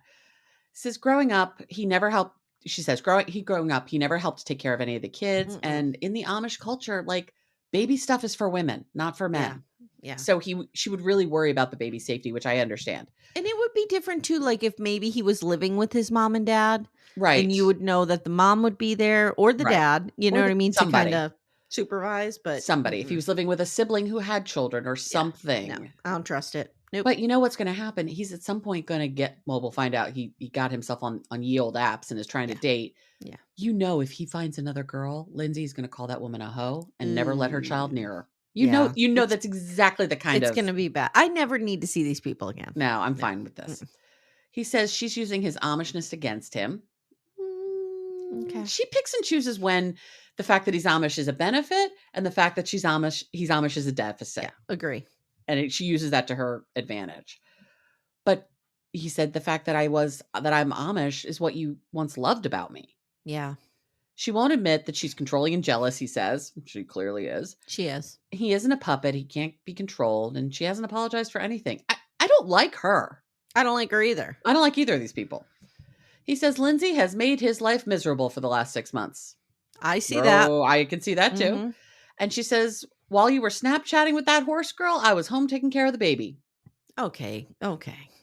Says growing up, he never helped. She says growing up, he never helped take care of any of the kids. And in the Amish culture, like baby stuff is for women, not for men. Yeah. So she would really worry about the baby safety, which I understand. And it would be different too, like if maybe he was living with his mom and dad. Right. And you would know that the mom would be there or the dad, you know what I mean? Somebody. To kind of supervise, but somebody. If he was living with a sibling who had children or something. No, I don't trust it. Nope. But you know what's going to happen? He's at some point going to get, well, we'll find out. He got himself on ye old apps and is trying to date. Yeah. You know, if he finds another girl, Lindsey's going to call that woman a hoe and never let her child near her. You know, that's exactly the kind It's going to be bad. I never need to see these people again. No, I'm fine with this. He says she's using his Amishness against him. Okay. She picks and chooses when the fact that he's Amish is a benefit and the fact that he's Amish is a deficit. Yeah, agree. And she uses that to her advantage. But he said the fact that I'm Amish is what you once loved about me. Yeah. She won't admit that she's controlling and jealous, he says. She clearly is. She is. He isn't a puppet. He can't be controlled. And she hasn't apologized for anything. I don't like her. I don't like her either. I don't like either of these people. He says Lindsey has made his life miserable for the last 6 months. I see that. Oh, I can see that too. And she says, while you were Snapchatting with that horse girl, I was home taking care of the baby. Okay.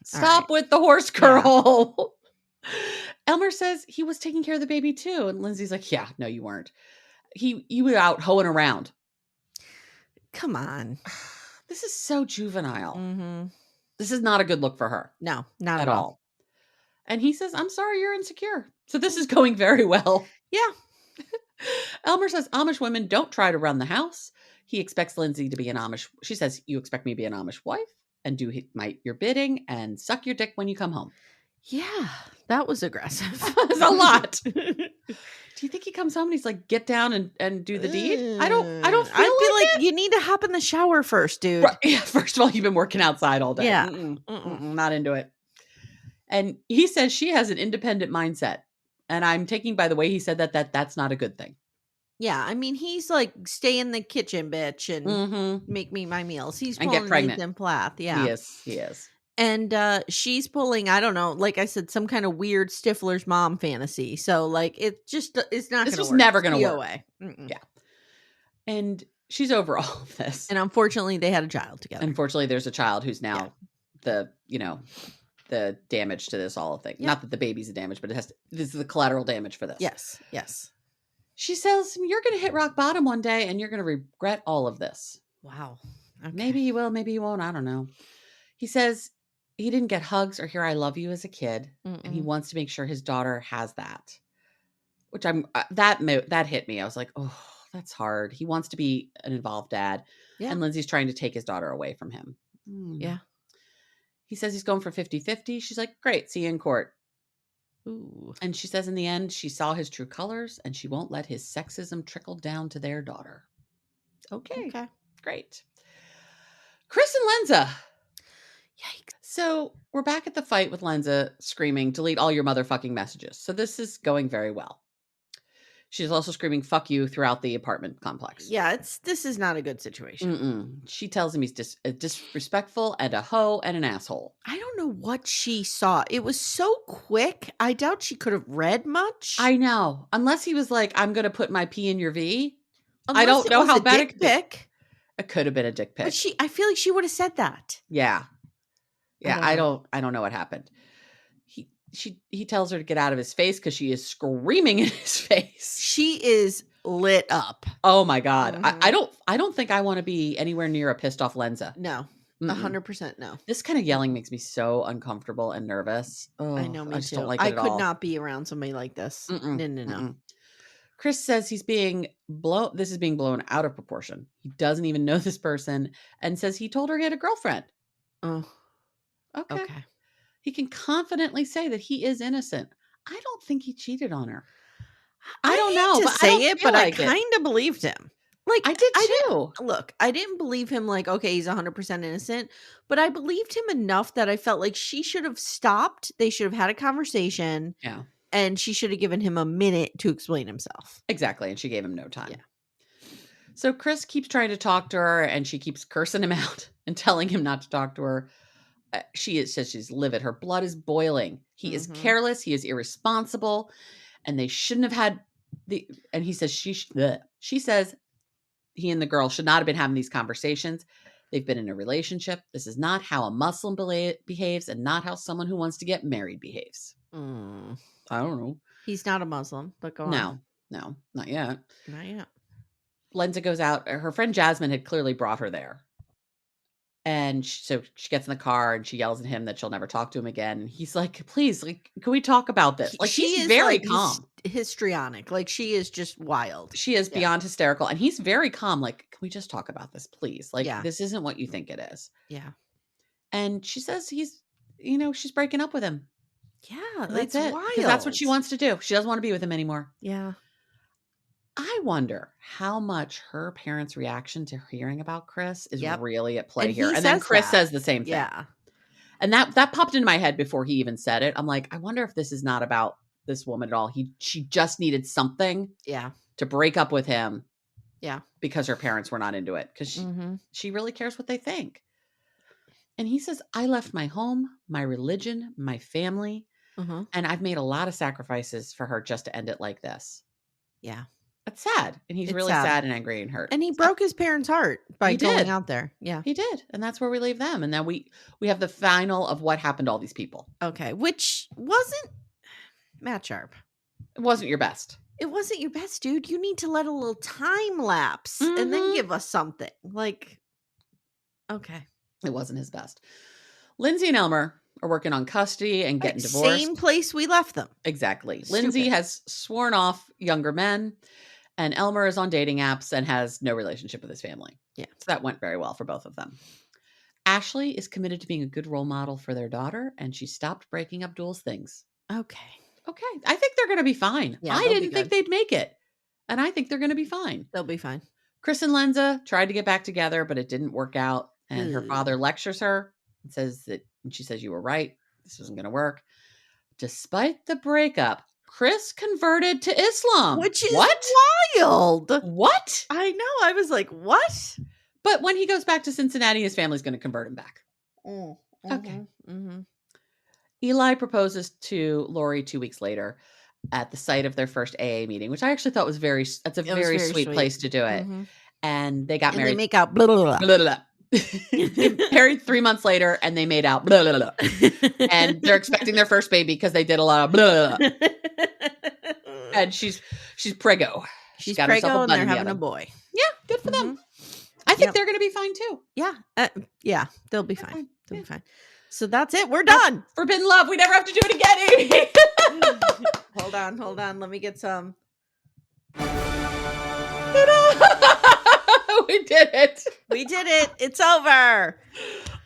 Stop with the horse girl. Yeah. Elmer says he was taking care of the baby too. And Lindsey's like, yeah, no, you weren't. You were out hoeing around. Come on. This is so juvenile. This is not a good look for her. No, not at all. And he says, I'm sorry you're insecure. So this is going very well. Yeah. Elmer says Amish women don't try to run the house. He expects Lindsey to be an Amish. She says, you expect me to be an Amish wife and do your bidding and suck your dick when you come home. Yeah, that was aggressive. That's a lot. Do you think he comes home and he's like, get down and do the deed? I don't feel I'd like you need to hop in the shower first, dude. Right. Yeah, first of all, you've been working outside all day. Yeah. Not into it. And he says she has an independent mindset. And I'm taking by the way he said that's not a good thing. Yeah, I mean, he's like, stay in the kitchen, bitch, and make me my meals. He's pulling get pregnant. Nathan Plath. Yeah. He is. And she's pulling, I don't know, like I said, some kind of weird Stifler's mom fantasy. So, like, it's not This gonna was work. never going to work. Away. Yeah. And she's over all of this. And unfortunately, they had a child together. Unfortunately, there's a child who's now the damage to this whole thing. Not that the baby's a damage, but this is the collateral damage for this. Yes. She says, you're going to hit rock bottom one day and you're going to regret all of this. Wow. Okay. Maybe he will, maybe he won't. I don't know. He says he didn't get hugs or hear I love you as a kid. And he wants to make sure his daughter has that, which that hit me. I was like, oh, that's hard. He wants to be an involved dad. Yeah. And Lindsey's trying to take his daughter away from him. Yeah. He says he's going for 50-50. She's like, great. See you in court. Ooh. And she says in the end, she saw his true colors and she won't let his sexism trickle down to their daughter. Okay. Great. Chris and Lensa. Yikes. So we're back at the fight with Lensa screaming, delete all your motherfucking messages. So this is going very well. She's also screaming, fuck you throughout the apartment complex. Yeah, this is not a good situation. She tells him he's disrespectful and a hoe and an asshole. I don't know what she saw. It was so quick. I doubt she could have read much. I know. Unless he was like, I'm going to put my P in your V. Unless I don't know how bad it could be. It could have been a dick pic. But I feel like she would have said that. Yeah. Yeah, I don't know what happened. He tells her to get out of his face because she is screaming in his face. She is lit up. Oh my God. I don't think I want to be anywhere near a pissed off Lensa. No. 100% no. This kind of yelling makes me so uncomfortable and nervous. Oh, I know, me I just too. don't like it at all. I could not be around somebody like this. No. Chris says he's being blown. This is being blown out of proportion. He doesn't even know this person and says he told her he had a girlfriend. Oh. Okay. He can confidently say that he is innocent. I don't think he cheated on her. I don't know. To say it, but I kind of believed him. Like I did too. Look, I didn't believe him like, okay, he's 100% innocent, but I believed him enough that I felt like she should have stopped. They should have had a conversation. Yeah. And she should have given him a minute to explain himself. Exactly. And she gave him no time. Yeah. So Chris keeps trying to talk to her, and she keeps cursing him out and telling him not to talk to her. Says she's livid. Her blood is boiling. He is careless. He is irresponsible, and they shouldn't have had and he says she says he and the girl should not have been having these conversations. They've been in a relationship. This is not how a Muslim behaves, and not how someone who wants to get married behaves. I don't know. He's not a Muslim, but go on. No, not yet. Not yet. Lensa goes out. Her friend Jasmine had clearly brought her there. And so she gets in the car and she yells at him that she'll never talk to him again. And he's like, please, like, can we talk about this? Like, she's very calm. Histrionic. Like, she is just wild. She is beyond hysterical. And he's very calm. Like, can we just talk about this, please? Like, this isn't what you think it is. Yeah. And she says she's breaking up with him. Yeah. That's it. Wild. Because that's what she wants to do. She doesn't want to be with him anymore. Yeah. I wonder how much her parents' reaction to hearing about Chris is really at play here. And then Chris says the same thing. Yeah. And that popped into my head before he even said it. I'm like, I wonder if this is not about this woman at all. She just needed something to break up with him. Yeah. Because her parents were not into it. Because she really cares what they think. And he says, I left my home, my religion, my family. And I've made a lot of sacrifices for her just to end it like this. Yeah. It's sad. And he's really sad and angry and hurt. And he broke his parents' heart by going out there. Yeah. He did. And that's where we leave them. And then we have the final of what happened to all these people. Okay. Which wasn't Matt Sharp. It wasn't your best. It wasn't your best, dude. You need to let a little time lapse and then give us something. Like, okay. It wasn't his best. Lindsey and Elmer are working on custody and getting divorced. Same place we left them. Exactly. Lindsey has sworn off younger men. And Elmer is on dating apps and has no relationship with his family. Yeah. So that went very well for both of them. Ashley is committed to being a good role model for their daughter, and she stopped breaking Abdul's things. Okay. I think they're going to be fine. Yeah, I didn't think they'd make it. And I think they're going to be fine. They'll be fine. Chris and Lensa tried to get back together, but it didn't work out. And her father lectures her and she says, you were right. This wasn't going to work. Despite the breakup, Chris converted to Islam. Which is wild. What? I know. I was like, what? But when he goes back to Cincinnati, his family's going to convert him back. Okay. Eli proposes to Laurie 2 weeks later at the site of their first AA meeting, which I actually thought was very sweet place to do it. And they got married. They make out blah, blah, blah. Blah, blah, blah. They married 3 months later and they made out blah, blah, blah. And they're expecting their first baby because they did a lot of blah, blah, blah. And she's preggo. She's got preggo and they're having a boy. Yeah, good for them. I think they're going to be fine too. Yeah. They'll be fine. They'll be fine. So that's it. We're done. Forbidden love. We never have to do it again, Amy. Hold on. Let me get some. We did it. It's over.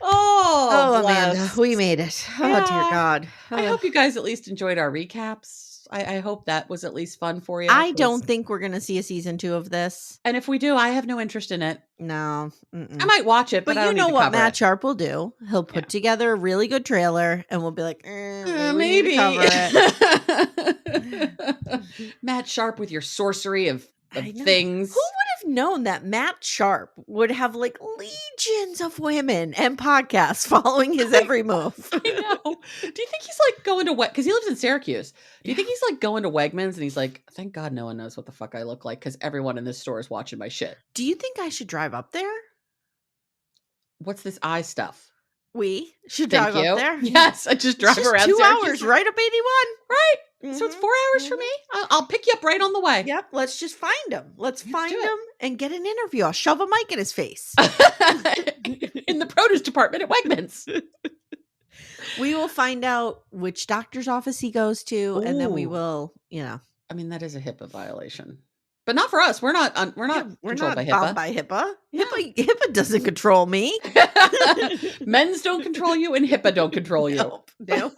Oh, Amanda, we made it. Oh, dear God. I hope you guys at least enjoyed our recaps. I hope that was at least fun for you. I don't think we're going to see a season 2 of this. And if we do, I have no interest in it. No. I might watch it, but I don't you know need to what cover Matt it. Sharp will do? He'll put together a really good trailer and we'll be like, maybe. Maybe. We need to cover it. Matt Sharp with your sorcery of things. Who would have known that Matt Sharp would have like legions of women and podcasts following his every move? I know. Do you think he's like going to because he lives in Syracuse? Do you think he's like going to Wegmans and he's like, thank God no one knows what the fuck I look like because everyone in this store is watching my shit? Do you think I should drive up there? What's this eye stuff? We should drive up there. Yes, I just drive around. 2 Syracuse. hours, right up 81. Right. So it's 4 hours for me. I'll pick you up right on the way. Yep. Let's just find him. Let's find him and get an interview. I'll shove a mic in his face. In the produce department at Wegmans. We will find out which doctor's office he goes to, and then we will, I mean, that is a HIPAA violation. But not for us. We're not controlled by HIPAA. Bound by HIPAA. No. HIPAA doesn't control me. Men's don't control you and HIPAA don't control you. Nope.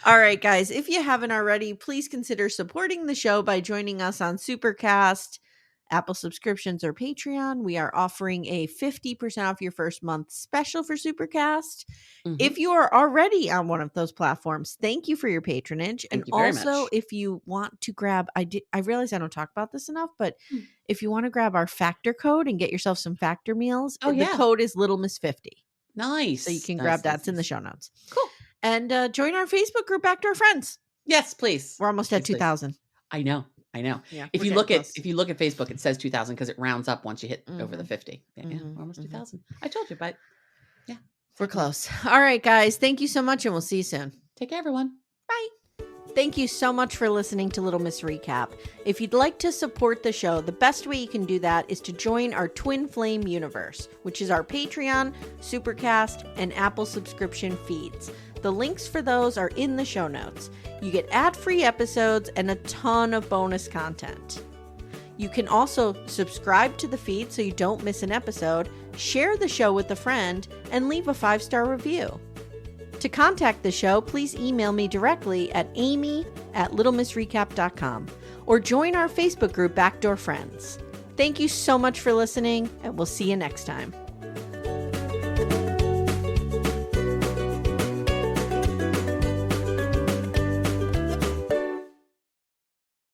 All right, guys. If you haven't already, please consider supporting the show by joining us on Supercast. Apple subscriptions or Patreon, we are offering a 50% off your first month special for Supercast. If you are already on one of those platforms, thank you for your patronage. Thank you very much. If you want to grab, I realize I don't talk about this enough, but if you want to grab our Factor code and get yourself some Factor meals, the code is Little Miss 50. Nice. So you can grab that. It's in the show notes. Cool. And join our Facebook group, Back to Our Friends. Yes, please. We're almost at 2,000. I know. Yeah. If you look at Facebook, it says 2,000 because it rounds up once you hit over the 50. Yeah, we're almost 2,000. I told you, but yeah, we're close. All right, guys. Thank you so much, and we'll see you soon. Take care, everyone. Bye. Thank you so much for listening to Little Miss Recap. If you'd like to support the show, the best way you can do that is to join our Twin Flame universe, which is our Patreon, Supercast, and Apple subscription feeds. The links for those are in the show notes. You get ad-free episodes and a ton of bonus content. You can also subscribe to the feed so you don't miss an episode, share the show with a friend, and leave a 5-star review. To contact the show, please email me directly at amy@littlemissrecap.com or join our Facebook group, Backdoor Friends. Thank you so much for listening, and we'll see you next time.